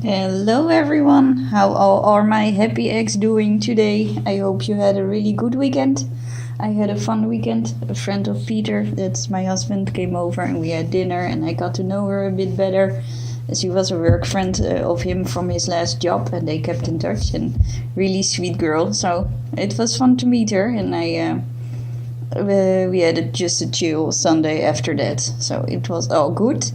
Hello everyone, how are my happy eggs doing today? I hope you had a really good weekend. I had a fun weekend. A friend of Peter, that's my husband, came over and we had dinner and I got to know her a bit better. She was a work friend of him from his last job and they kept in touch, and really sweet girl. So it was fun to meet her, and we had just a chill Sunday after that. So it was all good.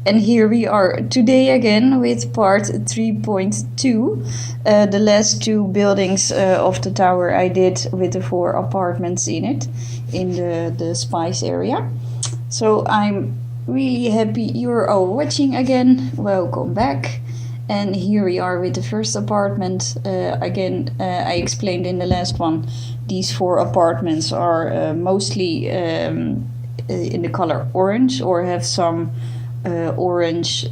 And here we are today again with part 3.2, the last two buildings of the tower I did with the 4 apartments in it, in the Spice area. So I'm really happy you're all watching again. Welcome back. And here we are with the first apartment. Again, I explained in the last one, these 4 apartments are mostly in the color orange, or have some orange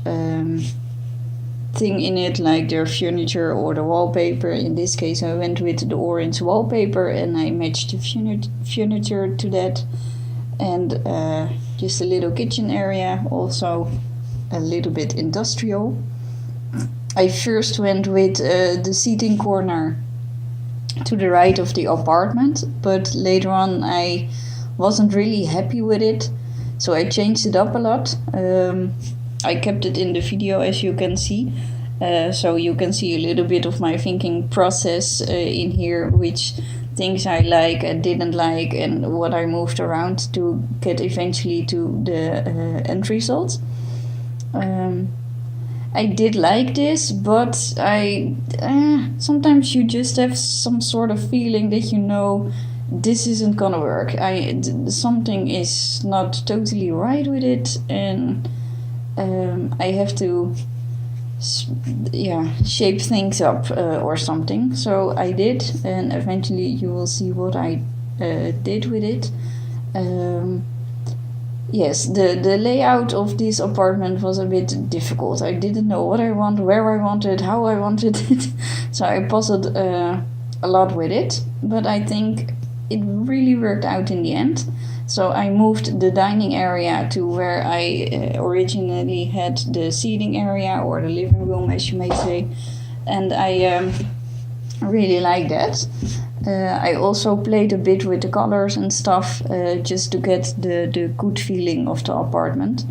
thing in it, like their furniture or the wallpaper. In this case I went with the orange wallpaper and I matched the furniture to that, and just a little kitchen area, also a little bit industrial. I first went with the seating corner to the right of the apartment, but later on I wasn't really happy with it. So I changed it up a lot. I kept it in the video, as you can see. So you can see a little bit of my thinking process in here, which things I like and didn't like, and what I moved around to get eventually to the end result. I did like this, but sometimes you just have some sort of feeling that this isn't gonna work. Something is not totally right with it, and I have to shape things up or something. So I did, and eventually you will see what I did with it. Yes, the layout of this apartment was a bit difficult. I didn't know what I want, where I wanted, how I wanted it. So I puzzled a lot with it, but I think it really worked out in the end. So I moved the dining area to where I originally had the seating area, or the living room, as you may say, and I really like that. I also played a bit with the colors and stuff, just to get the good feeling of the apartment.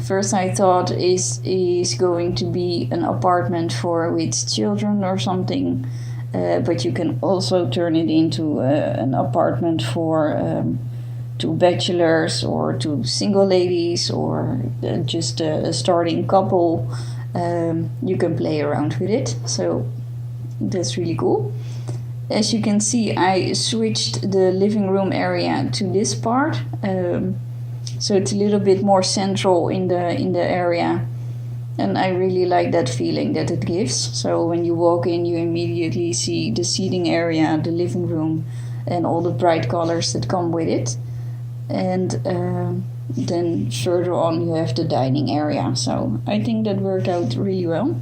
First I thought is going to be an apartment with children or something, but you can also turn it into an apartment for 2 bachelors or 2 single ladies, or just a starting couple. You can play around with it, so that's really cool. As you can see, I switched the living room area to this part, so it's a little bit more central in the area, and I really like that feeling that it gives. So when you walk in, you immediately see the seating area, the living room, and all the bright colors that come with it. And then further on you have the dining area. So I think that worked out really well.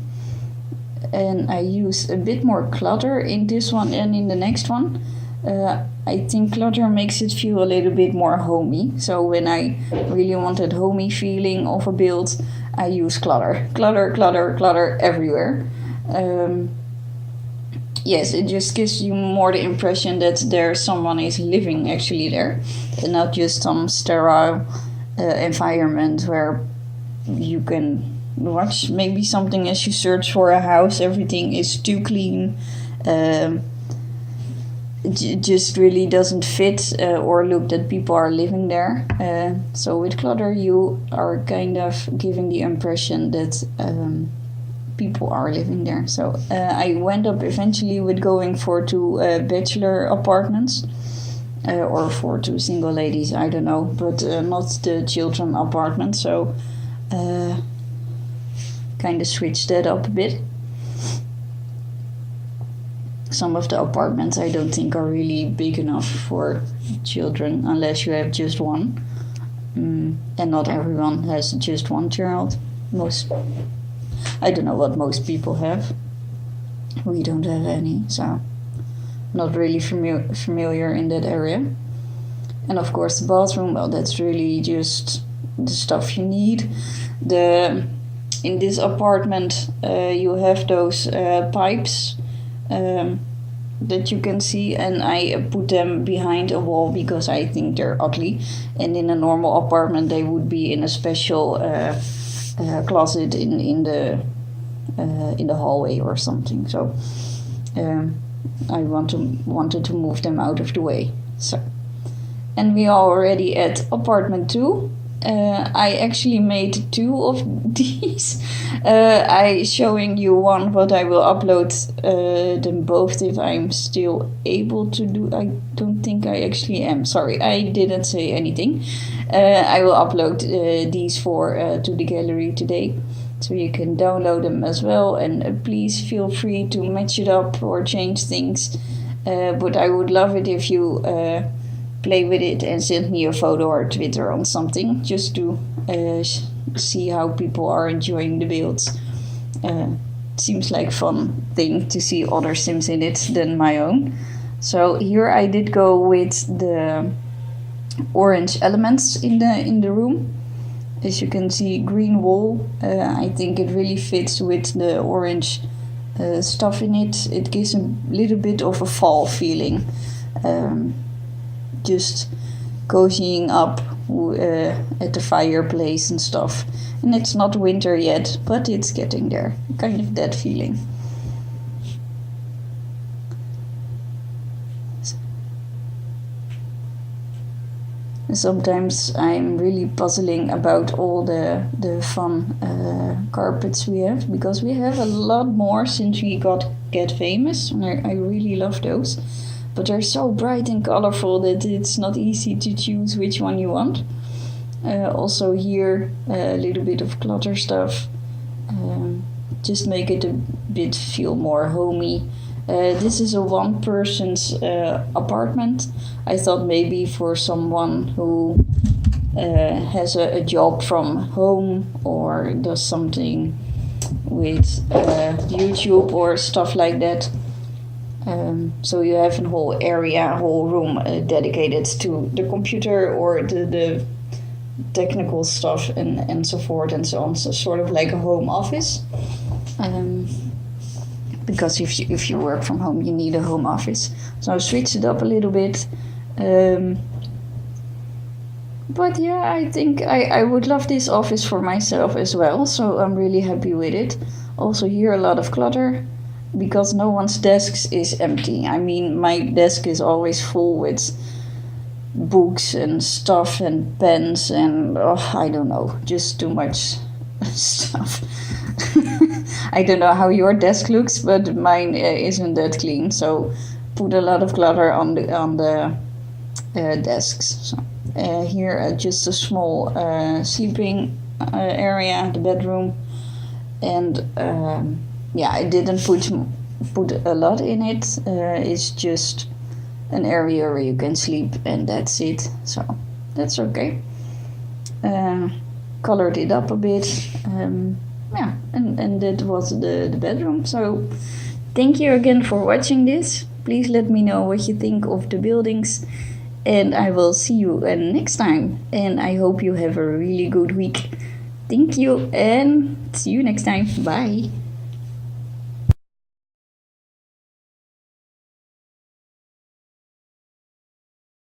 And I use a bit more clutter in this one and in the next one. I think clutter makes it feel a little bit more homey. So when I really wanted homey feeling of a build, I use clutter. Clutter everywhere. Yes, it just gives you more the impression that someone is living actually there, and not just some sterile environment where you can watch maybe something as you search for a house. Everything is too clean. It just really doesn't fit or look that people are living there. So with clutter you are kind of giving the impression that people are living there. So I went up eventually with going for 2 bachelor apartments, or for 2 single ladies, I don't know, but not the children apartment. So kind of switched that up a bit. Some of the apartments I don't think are really big enough for children, unless you have just one. And not everyone has just one child. I don't know what most people have. We don't have any, so not really familiar in that area. And of course the bathroom, well, that's really just the stuff you need. The in this apartment you have those pipes that you can see, and I put them behind a wall because I think they're ugly, and in a normal apartment they would be in a special closet in the hallway or something. So I wanted to move them out of the way. So, and we are already at apartment 2. I actually made 2 of these. I showing you one, but I will upload them both if I'm still able to do. I don't think I actually am. Sorry, I didn't say anything. I will upload these 4 to the gallery today, so you can download them as well. And please feel free to match it up or change things. But I would love it if you play with it and send me a photo or Twitter on something, just to see how people are enjoying the builds. Seems like fun thing to see other sims in it than my own. So here I did go with the orange elements in the room. As you can see, green wall. I think it really fits with the orange stuff in it. It gives a little bit of a fall feeling. Just cozying up at the fireplace and stuff. And it's not winter yet, but it's getting there. Kind of that feeling. Sometimes I'm really puzzling about all the fun carpets we have, because we have a lot more since we get famous, and I really love those. But they're so bright and colorful that it's not easy to choose which one you want. Also here, a little bit of clutter stuff. Just make it a bit feel more homey. This is a one-person's apartment. I thought maybe for someone who has a job from home or does something with YouTube or stuff like that. So you have a whole area, a whole room dedicated to the computer or the technical stuff and so forth and so on. So sort of like a home office. Because if you work from home, you need a home office. So I switched it up a little bit. But yeah, I think I would love this office for myself as well. So I'm really happy with it. Also here a lot of clutter, because no one's desk is empty. I mean, my desk is always full with books and stuff and pens and I don't know, just too much stuff. I don't know how your desk looks, but mine isn't that clean. So put a lot of clutter on the desks. So, here just a small sleeping area, the bedroom, and yeah, I didn't put a lot in it. It's just an area where you can sleep, and that's it. So that's okay. Colored it up a bit. Yeah, and that was the bedroom. So thank you again for watching this. Please let me know what you think of the buildings, and I will see you next time. And I hope you have a really good week. Thank you, and see you next time. Bye.